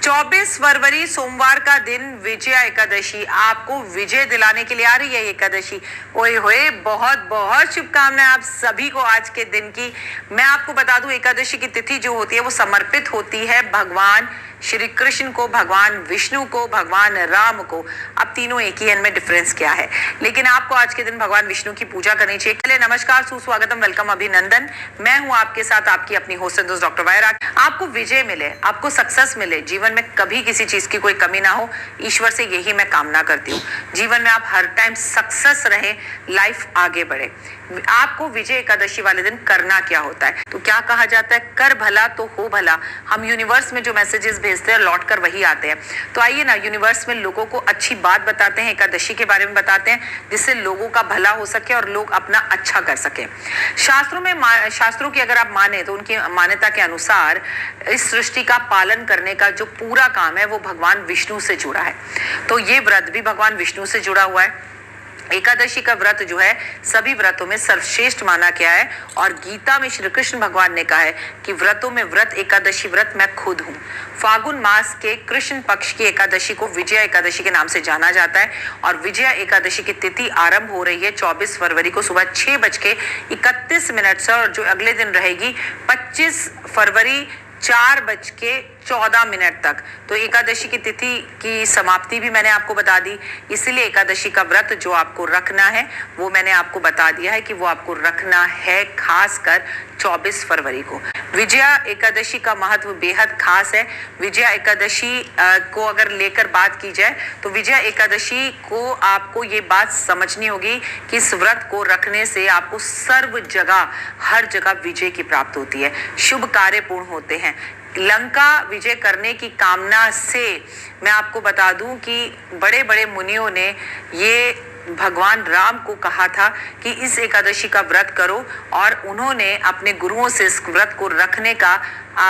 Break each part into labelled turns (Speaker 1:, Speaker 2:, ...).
Speaker 1: 24 फरवरी सोमवार का दिन विजया एकादशी, आपको विजय दिलाने के लिए आ रही है एकादशी। ओए होए, बहुत बहुत शुभकामनाएं आप सभी को आज के दिन की। मैं आपको बता दूं, एकादशी की तिथि जो होती है वो समर्पित होती है भगवान श्री कृष्ण को, भगवान विष्णु को, भगवान राम को। अब तीनों एक ही, इनमें डिफरेंस क्या है? लेकिन आपको आज के दिन भगवान विष्णु की पूजा करनी चाहिए। चलिए, नमस्कार, सुस्वागतम, वेलकम, अभिनंदन। मैं हूं आपके साथ आपकी अपनी होस्ट एंड दोस्त डॉक्टर वायरा। आपको विजय मिले, आपको सक्सेस मिले, जीवन में कभी किसी चीज की कोई कमी ना हो, ईश्वर से यही मैं कामना करती हूँ। जीवन में आप हर टाइम सक्सेस रहे, लाइफ आगे बढ़े। आपको विजय एकादशी वाले दिन करना क्या होता है? तो क्या कहा जाता है, कर भला तो हो भला। हम यूनिवर्स में जो मैसेजेस भेजते हैं लौट कर वही आते हैं। तो आइए ना, यूनिवर्स में लोगों को अच्छी बात बताते हैं, एकादशी के बारे में बताते हैं, जिससे लोगों का भला हो सके और लोग अपना अच्छा कर सके। शास्त्रों की अगर आप माने तो उनकी मान्यता के अनुसार इस सृष्टि का पालन करने का जो पूरा काम है वो भगवान विष्णु से जुड़ा है। तो ये व्रत भी भगवान विष्णु से जुड़ा हुआ है। एकादशी का व्रत जो है सभी व्रतों में सर्वश्रेष्ठ माना गया है और गीता में श्री कृष्ण भगवान ने कहा है कि व्रतों में व्रत एकादशी व्रत मैं खुद हूँ। फागुन मास के कृष्ण पक्ष की एकादशी को विजया एकादशी के नाम से जाना जाता है और विजया एकादशी की तिथि आरंभ हो रही है 24 फरवरी को सुबह 6:31 से और जो अगले दिन रहेगी 25 फरवरी 4:14 तक। तो एकादशी की तिथि की समाप्ति भी मैंने आपको बता दी, इसीलिए एकादशी का व्रत जो आपको रखना है वो मैंने आपको बता दिया है कि वो आपको रखना है खासकर 24 फरवरी को। विजया एकादशी का महत्व बेहद खास है। विजया एकादशी को अगर लेकर बात की जाए तो विजया एकादशी को आपको ये बात समझनी होगी कि इस व्रत को रखने से आपको सर्व जगह, हर जगह विजय की प्राप्त होती है, शुभ कार्य पूर्ण होते हैं। लंका विजय करने की कामना से मैं आपको बता दूं कि बड़े बड़े मुनियों ने ये भगवान राम को कहा था कि इस एकादशी का व्रत करो और उन्होंने अपने गुरुओं से इस व्रत को रखने का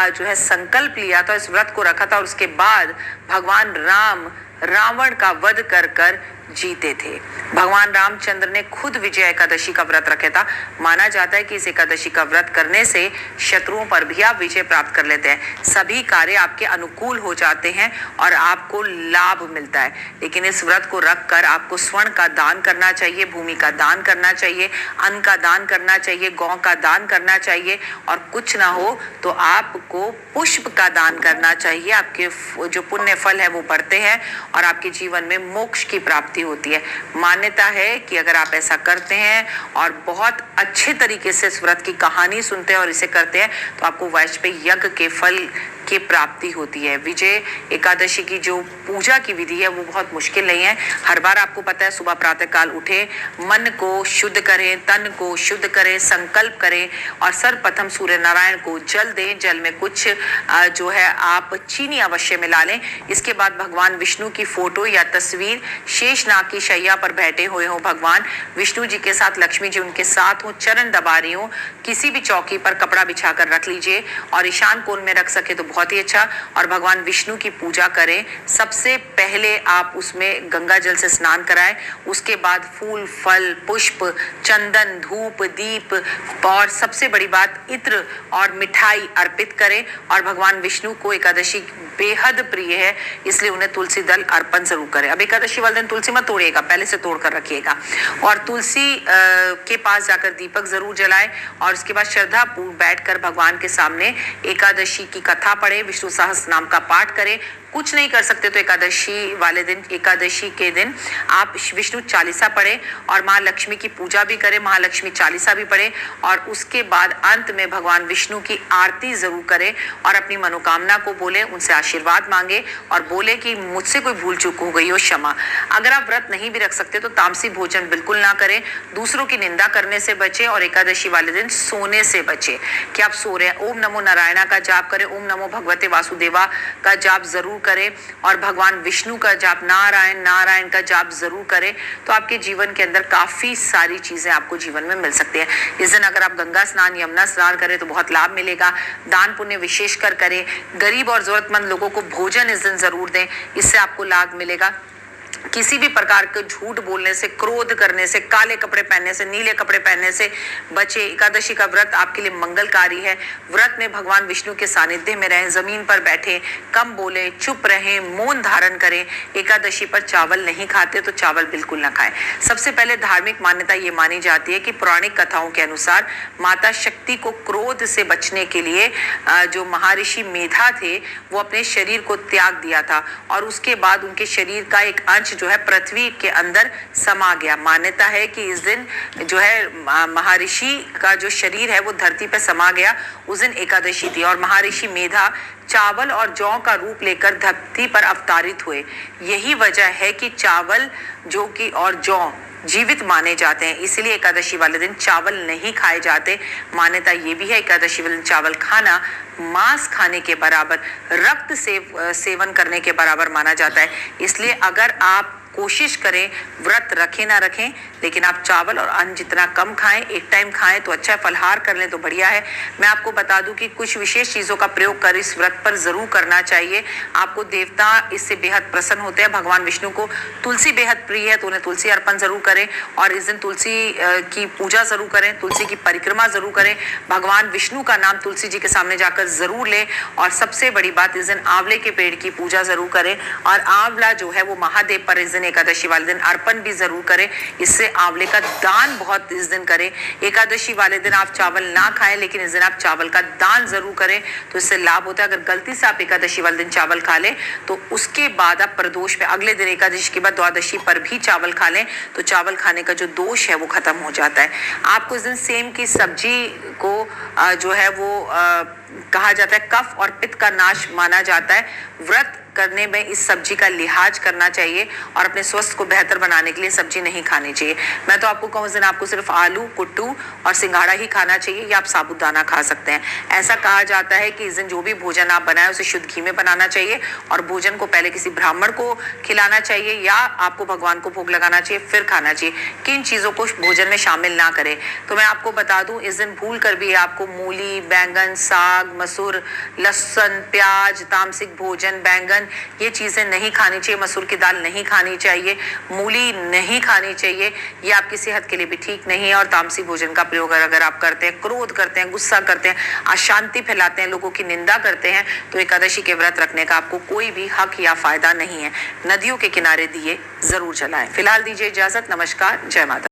Speaker 1: जो है संकल्प लिया था, इस व्रत को रखा था और उसके बाद भगवान राम रावण का वध कर जीते थे। भगवान रामचंद्र ने खुद विजय एकादशी का व्रत रखा था। माना जाता है कि इस एकादशी का व्रत करने से शत्रुओं पर भी आप विजय प्राप्त कर लेते हैं, सभी कार्य आपके अनुकूल हो जाते हैं और आपको लाभ मिलता है। लेकिन इस व्रत को रखकर आपको स्वर्ण का दान करना चाहिए, भूमि का दान करना चाहिए, अन्न का दान करना चाहिए, गौ का दान करना चाहिए और कुछ ना हो तो आपको पुष्प का दान करना चाहिए। आपके जो पुण्य फल है वो बढ़ते हैं और आपके जीवन में मोक्ष की प्राप्ति होती है। मान्यता है कि अगर आप ऐसा करते हैं और बहुत अच्छे तरीके से इस व्रत की कहानी सुनते हैं और इसे करते हैं तो आपको वाजपेयी यज्ञ के फल की प्राप्ति होती है। विजय एकादशी की जो पूजा की विधि है वो बहुत मुश्किल नहीं है। हर बार आपको पता है, सुबह प्रातः काल उठे, मन को शुद्ध करें, तन को शुद्ध करें, संकल्प करें और सर्वप्रथम सूर्य नारायण को जल दें। जल में कुछ जो है आप चीनी अवश्य मिला लें। इसके बाद भगवान विष्णु की फोटो या तस्वीर, शेषनाग की शैया पर बैठे हुए हो भगवान विष्णु जी के साथ, लक्ष्मी जी उनके साथ हो, चरण दबा रही हो, किसी भी चौकी पर कपड़ा बिछाकर रख लीजिए और ईशान कोण में रख सके तो बहुत ही अच्छा। और भगवान विष्णु की पूजा करें। सबसे पहले आप उसमें गंगा जल से स्नान कराएं, उसके बाद फूल, फल, पुष्प, चंदन, धूप, दीप और सबसे बड़ी बात इत्र और मिठाई अर्पित करें। और भगवान विष्णु को एकादशी बेहद प्रिय है, इसलिए उन्हें तुलसी दल अर्पण जरूर करें। अब एकादशी वाले दिन तुलसी मत तोड़िएगा, पहले से तोड़ कर रखिएगा और तुलसी के पास जाकर दीपक जरूर जलाएं और उसके बाद श्रद्धा पूर्वक बैठकर भगवान के सामने एकादशी की कथा पढ़े, विष्णु सहस्त्र नाम का पाठ करें। कुछ नहीं कर सकते तो एकादशी वाले दिन, एकादशी के दिन आप विष्णु चालीसा पढ़े और माँ लक्ष्मी की पूजा भी करें, महालक्ष्मी चालीसा भी पढ़े और उसके बाद अंत में भगवान विष्णु की आरती जरूर करें और अपनी मनोकामना को बोले, उनसे आशीर्वाद मांगे और बोले कि मुझसे कोई भूल चूक हो गई हो, क्षमा। अगर आप व्रत नहीं भी रख सकते तो तामसी भोजन बिल्कुल ना करें, दूसरों की निंदा करने से बचें और एकादशी वाले दिन सोने से बचें। कि आप सो रहे हैं, ओम नमो नारायणा का जाप करें, ओम नमो भगवते वासुदेवा का जाप जरूर करें और भगवान विष्णु का जाप, नारायण नारायण का जाप जरूर करें। तो आपके जीवन के अंदर काफी सारी चीजें आपको जीवन में मिल सकती है। इस दिन अगर आप गंगा स्नान, यमुना स्नान करें तो बहुत लाभ मिलेगा। दान पुण्य विशेषकर करें, गरीब और जरूरतमंद लोगों को भोजन इस दिन जरूर दें, इससे आपको लाभ मिलेगा। किसी भी प्रकार के झूठ बोलने से, क्रोध करने से, काले कपड़े पहनने से, नीले कपड़े पहनने से बचे। एकादशी का व्रत आपके लिए मंगलकारी है। व्रत में भगवान विष्णु के सानिध्य में रहें, जमीन पर बैठे, कम बोले, चुप रहें, मौन धारण करें। एकादशी पर चावल नहीं खाते तो चावल बिल्कुल ना खाएं। सबसे पहले धार्मिक मान्यता ये मानी जाती है कि पौराणिक कथाओं के अनुसार माता शक्ति को क्रोध से बचने के लिए जो महर्षि मेधा थे वो अपने शरीर को त्याग दिया था और उसके बाद उनके शरीर का एक अंश जो है पृथ्वी के अंदर समा गया। मान्यता है कि इस दिन जो है महर्षि का जो शरीर है वो धरती पर समा गया। उस दिन एकादशी थी और महर्षि मेधा चावल और जौ का रूप लेकर धरती पर अवतारित हुए। यही वजह है कि चावल जो कि और जौ जीवित माने जाते हैं, इसलिए एकादशी वाले दिन चावल नहीं खाए जाते। मान्यता ये भी है एकादशी वाले दिन चावल खाना मांस खाने के बराबर, रक्त सेवन करने के बराबर माना जाता है। इसलिए अगर आप कोशिश करें व्रत रखें ना रखें, लेकिन आप चावल और अन्न जितना कम खाएं, एक टाइम खाएं तो अच्छा, फलहार कर लें तो बढ़िया है। मैं आपको बता दूं कि कुछ विशेष चीज़ों का प्रयोग कर इस व्रत पर ज़रूर करना चाहिए। आपको देवता इससे बेहद प्रसन्न होते हैं। भगवान विष्णु को तुलसी बेहद प्रिय है तो उन्हें तुलसी अर्पण ज़रूर करें और इस दिन तुलसी की पूजा ज़रूर करें, तुलसी की परिक्रमा ज़रूर करें। भगवान विष्णु का नाम तुलसी जी के सामने जाकर ज़रूर लें और सबसे बड़ी बात, इस दिन आंवले के पेड़ की पूजा ज़रूर करें और आंवला जो है वो महादेव पर इस दिन एकादशी वाले दिन अर्पण भी जरूर करें। इससे आंवले का दान बहुत इस दिन करें। एकादशी वाले दिन आप चावल ना खाएं, लेकिन इस दिन आप चावल का दान जरूर करें तो इससे लाभ होता है। अगर गलती से आप एकादशी वाले दिन चावल खा लें तो उसके बाद आप प्रदोष में अगले दिन एकादशी के बाद द्वादशी पर भी चावल खा लें तो चावल खाने का जो दोष है वो खत्म हो जाता है। आपको इस दिन सेम की सब्जी को जो है वो कहा जाता है कफ और पित्त का नाश माना जाता है। व्रत करने में इस सब्जी का लिहाज करना चाहिए और अपने स्वास्थ्य को बेहतर बनाने के लिए सब्जी नहीं खानी चाहिए। मैं तो आपको कहूँ इस दिन आपको सिर्फ आलू, कुट्टू और सिंघाड़ा ही खाना चाहिए या आप साबुदाना खा सकते हैं। ऐसा कहा जाता है कि इस दिन जो भी भोजन आप बनाएं उसे शुद्ध घी में बनाना चाहिए और भोजन को पहले किसी ब्राह्मण को खिलाना चाहिए या आपको भगवान को भोग लगाना चाहिए फिर खाना चाहिए। किन चीज़ों को भोजन में शामिल ना करें तो मैं आपको बता दूं, इस दिन भूल कर भी आपको मूली, बैंगन, साग, मसूर, लहसुन, प्याज, तामसिक भोजन, बैंगन, ये चीजें नहीं खानी चाहिए। मसूर की दाल नहीं खानी चाहिए, मूली नहीं खानी चाहिए, ये आपकी सेहत के लिए भी ठीक नहीं है। और तामसिक भोजन का प्रयोग अगर आप करते हैं, क्रोध करते हैं, गुस्सा करते हैं, अशांति फैलाते हैं, लोगों की निंदा करते हैं तो एकादशी के व्रत रखने का आपको कोई भी हक या फायदा नहीं है। नदियों के किनारे दिए जरूर जलाएं। फिलहाल दीजिए इजाजत। नमस्कार, जय माता।